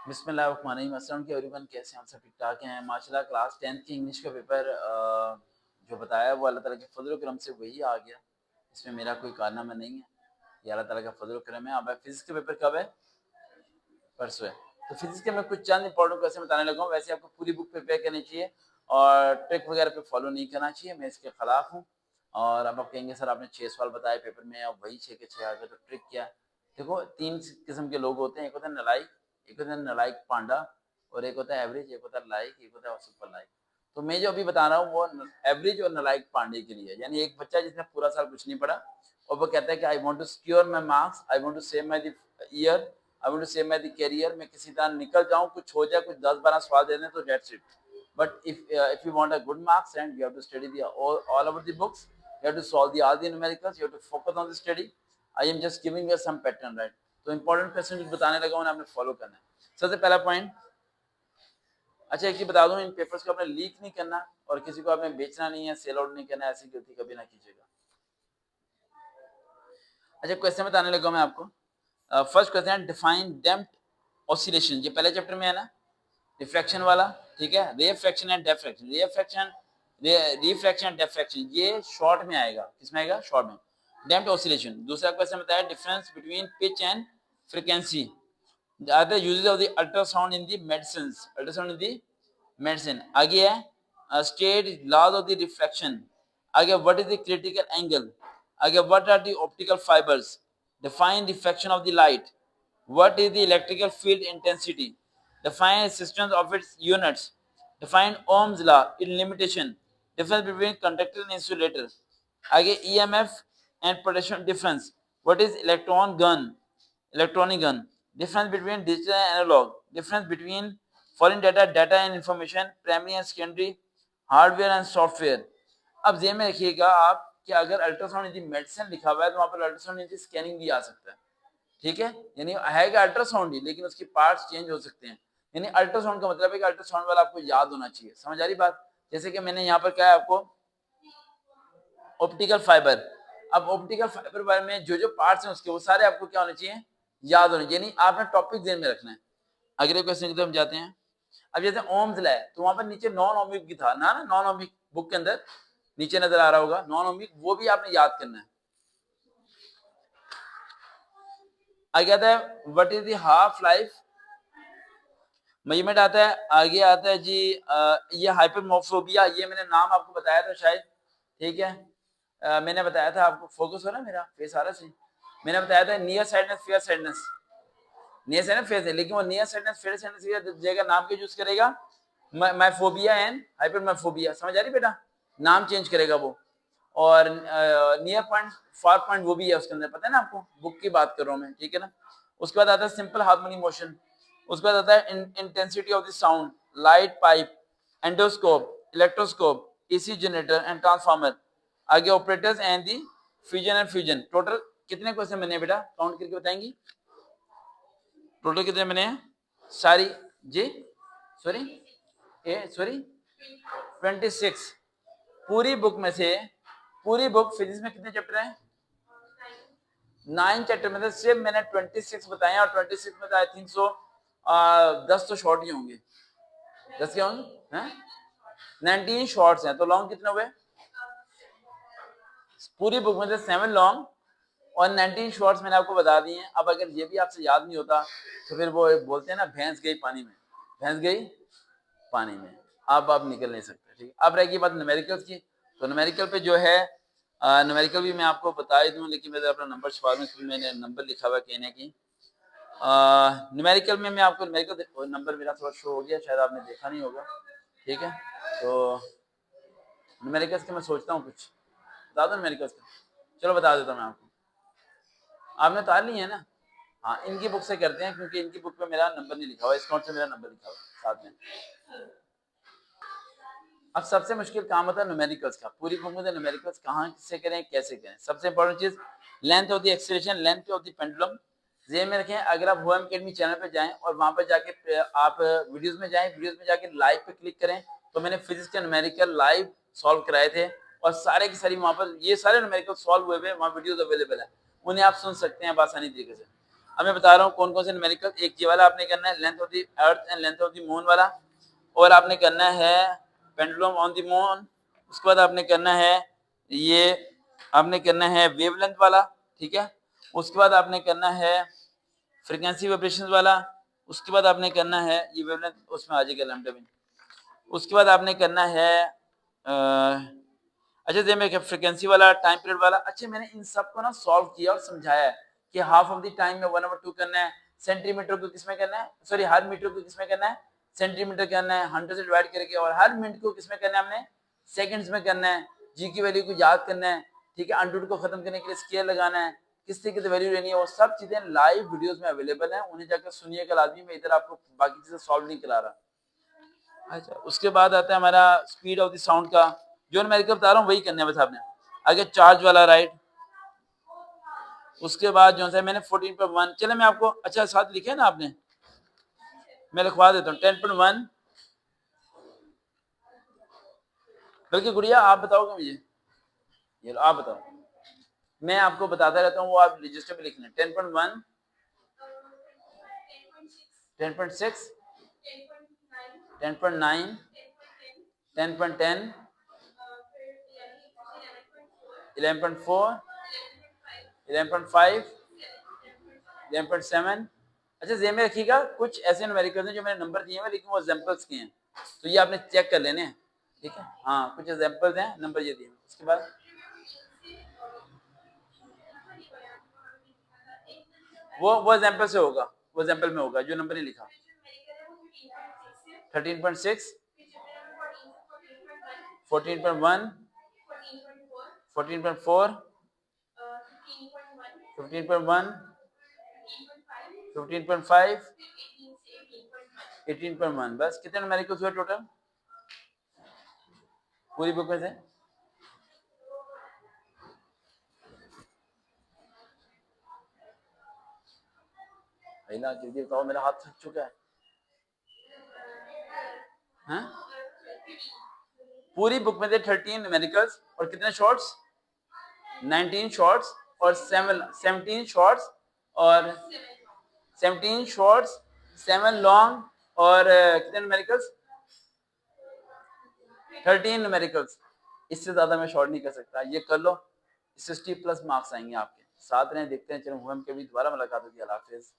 बिस्मिल्लाहिर्रहमानिर्रहीम। अस्सलाम वालेकुम एवरीवन, कैसे हैं आप? सब ठीक ठाक हैं माशाल्लाह। क्लास 10th की इंग्लिश का पेपर जो बताया वो अल्लाह ताला के फजल करम से वही आ गया। इसमें मेरा कोई कारनामा नहीं है, ये अल्लाह ताला का फजल करम है। अब फिजिक्स का पेपर कब है? परसों है। तो फिजिक्स के मैं कुछ चंद इंपॉर्टेंट क्वेश्चन बताने लगा हूँ। वैसे आपको पूरी बुक प्रिपेयर करनी चाहिए और ट्रिक वगैरह पे फॉलो नहीं करना चाहिए, मैं इसके खिलाफ हूँ। और अब आप कहेंगे सर आपने 6 सवाल बताए पेपर में, अब वही 6 के 6 आ गए, तो ट्रिक क्या है? देखो 3 किस्म के लोग होते हैं, एक होता है नालायक, एक होता है नालायक पांडा और एक होता है एवरेज, एक होता है लायक, एक होता है सुपर लायक। तो मैं जो अभी बता रहा हूँ वो एवरेज और नालायक पांडे के लिए है। यानी एक बच्चा जिसने पूरा साल कुछ नहीं पढ़ा और वो कहता है कि I want to secure my marks, I want to save my year, I want to save my career, मैं किसी तरह निकल जाऊं, कुछ हो जाए, कुछ 10-12 सवाल दे दें तो that's it. But if you want a good marks and you have to study the all over the books, you have to solve the all the numericals, you have to focus on the study. I am just giving you some pattern, right? तो important question जो बताने लगा हूं आपने follow करना है। सबसे पहला पॉइंट, अच्छा एक चीज बता दूं, इन पेपर्स को आपने लीक नहीं करना और किसी को आपने बेचना नहीं है, सेल आउट नहीं करना है, ऐसी गलती कभी ना कीजिएगा। अच्छा क्वेश्चन बताने लगा मैं आपको। First question, define damped oscillation, ये पहले चैप्टर में है ना, रिफ्रैक्शन वाला, ठीक है। Refraction and diffraction, refraction and diffraction ये शॉर्ट में आएगा, किसमें आएगा? शॉर्ट में। Damped oscillation. दूसरा क्वेश्चन बताया difference between pitch and frequency, the other uses of the ultrasound in the medicines, ultrasound in the medicine। आगे है state laws of the refraction। आगे what is the critical angle। आगे what are the optical fibers, define refraction of the light, what is the electrical field intensity, define resistance of its units, define Ohm's law, its limitation, difference between conductor and insulator। आगे EMF and potential difference, what is electron gun, electronic gun, difference between digital and analog, difference between foreign data and information, primary and secondary, hardware and software. अब जेन में रखिएगा आप कि अगर ultrasound यदि medicine लिखा हुआ है तो वहां पर अल्ट्रासाउंड यदि स्कैनिंग भी आ सकता है, ठीक है। यानी आएगा अल्ट्रासाउंड ही, लेकिन उसके पार्ट्स चेंज हो सकते हैं। यानी अल्ट्रासाउंड का मतलब है कि अल्ट्रासाउंड वाला आपको याद होना चाहिए। समझ आ रही बात? जैसे कि मैंने यहाँ पर कहा है आपको ऑप्टिकल फाइबर। अब ऑप्टिकल फाइबर बारे में जो जो पार्ट्स हैं उसके, वो सारे आपको क्या होने चाहिए? याद होने चाहिए। यानी आपने टॉपिक ध्यान में रखना है। अगले क्वेश्चन की तरफ जाते हैं। अब जैसे ओम्स लॉ है तो वहां पर नीचे नॉन ओमिक भी था ना, नॉन ओमिक बुक के अंदर नीचे नजर आ रहा होगा नॉन ओमिक, वो भी आपने याद करना है। आगे आता है what is the half life measurement आता है। आगे आता है जी ये हाइपरमोफोबिया, ये मैंने नाम आपको बताया था शायद, ठीक है। मैंने बताया था आपको, फोकस हो ना मेरा फेस आ रहा है। मैंने बताया था near sightedness fair sightedness, near sightedness fair है, लेकिन वो नियर साइडनेस फेयर साइडनेस की जगह नाम के यूज करेगा माइफोबिया एंड हाइपरमाइफोबिया। समझ आ रही बेटा? नाम चेंज करेगा वो। और नियर पॉइंट फार पॉइंट वो भी है उसके अंदर, पता है ना आपको, बुक की बात कर रहा हूं मैं, ठीक है ना। उसके बाद आता है सिंपल हार्मोनिक मोशन। उसके बाद आता है intensity of the sound, light pipe, endoscope, electroscope, AC generator and transformer. आगे operators and the fusion and fusion. Total कितने क्वेश्चन बने बेटा, काउंट करके बताएंगी? टोटल कितने बने हैं सारी जी? सॉरी 26। पूरी बुक में से, पूरी बुक फिजिक्स में कितने चैप्टर हैं? 9 चैप्टर में से सिर्फ मैंने 26 बताए और 26 में आई थिंक सो 10 तो शॉर्ट ही होंगे। 10 क्या होंगे हैं? 19 शॉर्ट्स हैं, तो लॉन्ग कितने हुए? पूरी बुक में से 7 लॉन्ग और 19 शॉर्ट्स मैंने आपको बता दिए हैं। अब अगर ये भी आपसे याद नहीं होता तो फिर वो बोलते हैं ना, भैंस गई पानी में, भैंस गई पानी में, अब आप निकल नहीं सकते, ठीक। अब रहेगी बात न्यूमेरिकल्स की। तो न्यूमेरिकल पे जो है, न्यूमेरिकल भी मैं आपको बता ही दूं, लेकिन मेरा अपना नंबर छुपा में मैंने नंबर लिखा हुआ कहने की। न्यूमेरिकल में मैं आपको न्यूमेरिकल नंबर मेरा थोड़ा शो हो गया, शायद आपने देखा नहीं होगा, ठीक है। तो न्यूमेरिकल्स के मैं सोचता हूँ कुछ बता दो न्यूमेरिकल्स का, चलो बता देता हूँ मैं आपको। आपने उतार ली है ना? हाँ, इनकी बुक से करते हैं क्योंकि इनकी बुक पे मेरा नंबर नहीं लिखा हुआ, इस नोट से मेरा नंबर लिखा हुआ साथ में। अब सबसे मुश्किल काम होता है न्यूमेरिकल्स का। पूरी बुक में तो न्यूमेरिकल्स कहाँ से करें, कैसे करें। सबसे इंपॉर्टेंट चीज length of the acceleration, length of the pendulum. जेब में रखें। अगर आप होम अकेडमी चैनल पे जाएं और वहां पर जाके आप वीडियोस में जाएं, वीडियोस में जाके लाइव पे क्लिक करें, तो मैंने फिजिक्स के न्यूमेरिकल लाइव सॉल्व कराए थे और सारे की सारी वहां पर ये सारे न्यूमेरिकल सॉल्व हुए हुए वहां वीडियोस अवेलेबल है, उन्हें आप सुन सकते हैं आसानी तरीके से। अब मैं बता रहा हूँ कौन कौन से न्यूमेरिकल। एक ये वाला आपने करना है, length of the earth and length of the moon वाला, और आपने करना है पेंडुलम ऑन द मून। उसके बाद आपने करना है ये, आपने करना है वेवलेंथ वाला, ठीक है। उसके बाद आपने करना है फ्रीक्वेंसी वाइब्रेशंस वाला। उसके बाद आपने करना है ये वेवलेंथ, उसमें आ जाएगा लैम्डा भी। उसके बाद आपने करना है अच्छा ये मैं फ्रीक्वेंसी वाला, टाइम पीरियड वाला। अच्छा मैंने इन सब को ना सॉल्व किया और समझाया है कि हाफ ऑफ द टाइम में 1/2 करना है, सेंटीमीटर को किसमें करना है, सॉरी हर मीटर को किसमें करना है, सेंटीमीटर करना है 100 से डिवाइड करके, और हर मिनट को किसमें करना है हमने, सेकंड्स में करना है। जी की वैल्यू को याद करना है, ठीक है। अंडर को खत्म करने के लिए स्केल लगाना है, किस तरीके से वैल्यू लेनी है, वो सब चीजें लाइव वीडियोस में अवेलेबल है, उन्हें जाकर सुनिए कल आदमी। मैं इधर आपको बाकी चीजें सॉल्व नहीं करा रहा। अच्छा उसके बाद आता है हमारा स्पीड ऑफ द साउंड का, जो मैं बता रहा हूँ वही करना है बस आपने। आगे चार्ज वाला, राइट। उसके बाद जो है मैंने 14.1, चले मैं आपको, अच्छा साथ लिखे है ना आपने, मैं लिखवा देता हूँ 10.1। बल्कि गुड़िया आप बताओगे मुझे, ये लो आप बताओ, मैं आपको बताता रहता हूँ, वो आप रजिस्टर पे लिख लें। 10.1, 10.6, 10.9, 10.10, 11.4, 11.5, 11.7। अच्छा ये में रखिएगा कुछ ऐसे न्यूमेरिकल्स हैं जो मैंने नंबर दिए हैं लेकिन वो एग्जांपल्स के हैं, तो ये आपने चेक कर लेने हैं, ठीक है। हाँ कुछ एग्जांपल्स हैं, नंबर ये दिए हैं। उसके बाद वो एग्जांपल से होगा, वो एग्जांपल में होगा, जो नंबर नहीं लिखा। 13.6, 14.1, 14.4, 15.1, 15.5, 18.1। बस कितने न्यूमेरिकल्स हुए टोटल पूरी बुक में से? ना जल्दी बताओ, मेरा हाथ थक चुका है। हाँ? पूरी बुक में से 13 न्यूमेरिकल्स और कितने शॉर्ट्स, 19 शॉर्ट्स और 17 शॉर्ट्स और 17 शॉर्ट्स, 7 लॉन्ग, और कितने न्यूमेरिकल्स, 13 न्यूमेरिकल्स। इससे ज्यादा मैं शॉर्ट नहीं कर सकता, ये कर लो, 60 प्लस मार्क्स आएंगे आपके। साथ रहें, देखते हैं, चलो हम कभी दोबारा मुलाकात होगी। अल्लाह हाफिज।